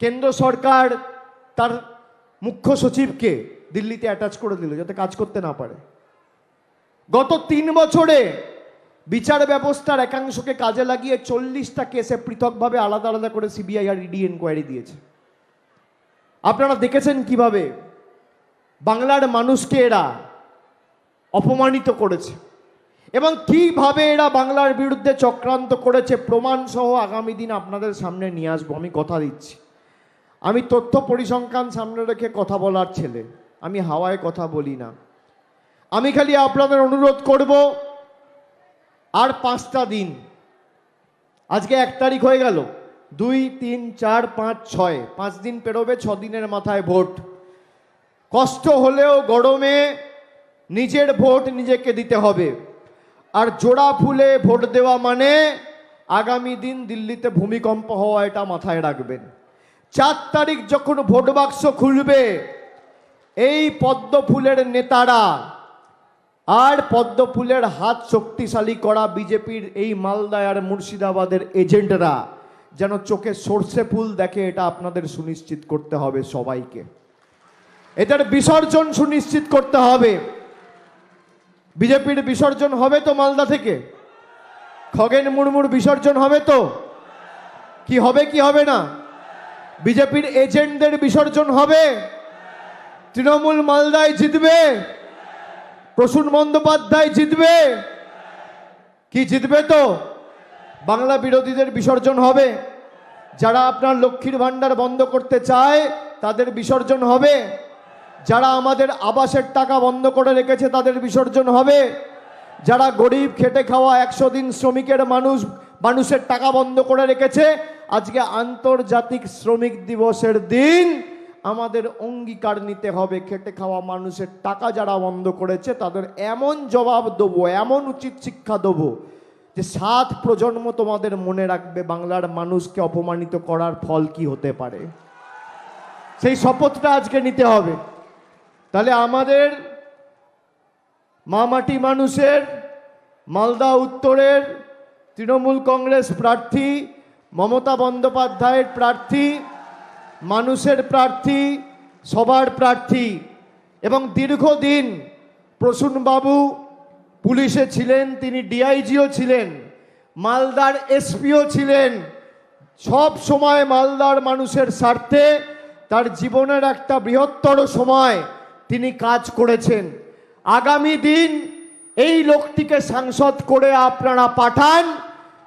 কেন্দ্র সরকার তার মুখ্য সচিবকে দিল্লিতে অ্যাটাচ করে দিল যাতে কাজ করতে না পারে। গত 3 বছরে বিচার ব্যবস্থার একাংশকে কাজে লাগিয়ে 40টা কেসে পৃথকভাবে আলাদা আলাদা করে সিবিআই আর ইডি এনকোয়ারি দিয়েছে। আপনারা দেখেছেন কিভাবে বাংলার মানুষকে এরা অপমানিত করেছে এবং কিভাবে এরা বাংলার বিরুদ্ধে চক্রান্ত করেছে, প্রমাণ সহ আগামী দিন আপনাদের সামনে নিয়ে আসবো, আমি কথা দিচ্ছি। আমি তথ্য পরিসংখ্যান সামনে রেখে কথা বলার ছেলে, আমি হাওয়ায় কথা বলি না। আমি খালি আপনাদের অনুরোধ করব, আর 5টা দিন, আজকে 1 তারিখ হয়ে গেল, 2, 3, 4, 5, 6, 5 দিন পেরোবে, 6 দিনের মাথায় ভোট। কষ্ট হলেও গরমে নিজের ভোট নিজেকে দিতে হবে। আর জোড়া ফুলে ভোট দেওয়া মানে আগামী দিন দিল্লিতে ভূমিকম্প হওয়া, এটা মাথায় রাখবেন। 4 তারিখ যখন ভোট বাক্স খুলবে, এই পদ্ম ফুলের নেতারা আর পদ্ম ফুলের হাত শক্তিশালী করা বিজেপির এই মালদা আর মুর্শিদাবাদের এজেন্টরা যেন চোখে সর্ষে ফুল দেখে, এটা আপনাদের সুনিশ্চিত করতে হবে সবাইকে। এটার বিসর্জন সুনিশ্চিত করতে হবে। বিজেপির বিসর্জন হবে তো মালদা থেকে? খগেন মুর্মুর বিসর্জন হবে তো? কি হবে কি হবে না? বিজেপির এজেন্টদের বিসর্জন হবে? তৃণমূল মালদায় জিতবে? প্রসূন বন্দ্যোপাধ্যায় জিতবে? কি জিতবে তো? বাংলা বিরোধীদের বিসর্জন হবে। যারা আপনার লক্ষ্মীর ভান্ডার বন্ধ করতে চায় তাদের বিসর্জন হবে। যারা আমাদের আবাসের টাকা বন্ধ করে রেখেছে তাদের বিসর্জন হবে। যারা গরিব খেটে খাওয়া 100 দিন শ্রমিকের মানুষের টাকা বন্ধ করে রেখেছে, আজকে আন্তর্জাতিক শ্রমিক দিবসের দিন আমাদের অঙ্গীকার নিতে হবে, খেটে খাওয়া মানুষের টাকা যারা বন্ধ করেছে তাদের এমন জবাব দেবো, এমন উচিত শিক্ষা দেবো যে 7 প্রজন্ম তোমাদের মনে রাখবে বাংলার মানুষকে অপমানিত করার ফল কি হতে পারে। সেই শপথটা আজকে নিতে হবে। তাহলে আমাদের মামাটি মানুষের, মালদা উত্তরের তৃণমূল কংগ্রেস প্রার্থী, মমতা বন্দ্যোপাধ্যায়ের প্রার্থী, মানুষের প্রার্থী, সবার প্রার্থী, এবং দীর্ঘদিন প্রসূনবাবু পুলিশে ছিলেন, তিনি ডিআইজিও ছিলেন, মালদার এসপিও ছিলেন। সব সময় মালদার মানুষের স্বার্থে তার জীবনের একটা বৃহত্তর সময় তিনি কাজ করেছেন। আগামী দিন এই লোকটিকে সাংসদ করে আপনারা পাঠান,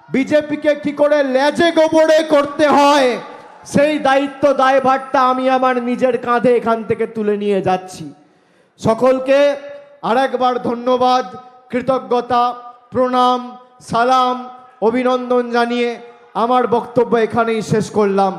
বিজেপিকে কি করে লেজে গোবরে করতে হয় সেই দায়িত্ব দায়ভারটা আমি আমার নিজের কাঁধে এখান থেকে তুলে নিয়ে যাচ্ছি। সকলকে আরেকবার ধন্যবাদ, কৃতজ্ঞতা, প্রণাম, সালাম, অভিনন্দন জানিয়ে আমার বক্তব্য এখানেই শেষ করলাম।